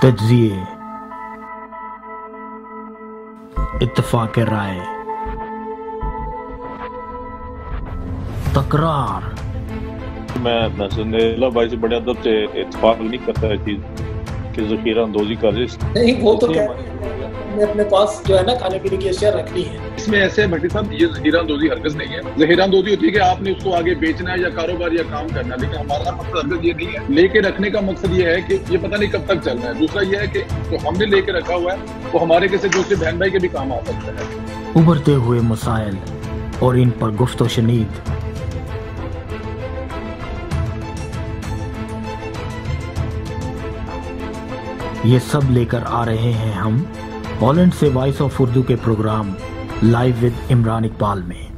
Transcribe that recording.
तज्जिए, इत्तफाक राय, तकरार। मैं सुनेला भाई से बड़े अदब से इत्तेफाक नहीं करता है चीज कि जखीरा अंदोजी का रिस्क नहीं, वो तो क्या अपने पास जो है ना खाने पीने की अशिया रखनी है। इसमें ऐसे है भट्टी साहब, ये जखीरा अंदोजी हरगिज नहीं है। जखीरा अंदोजी होती है कि आपने उसको आगे बेचना है या कारोबार या काम करना है, लेकिन हमारा मकसद हरगिज ये नहीं है। लेके रखने का मकसद ये है कि ये पता नहीं कब तक चलना है। दूसरा ये है कि जो हमने लेके रखा हुआ है वो हमारे किसी दूसरे बहन भाई के भी काम आ सकता है। उभरते हुए मसाइल और इन पर गुफ्तो शनीद। ये सब लेकर आ रहे हैं हम हॉलैंड से वॉइस ऑफ उर्दू के program live with Imran Iqbal में।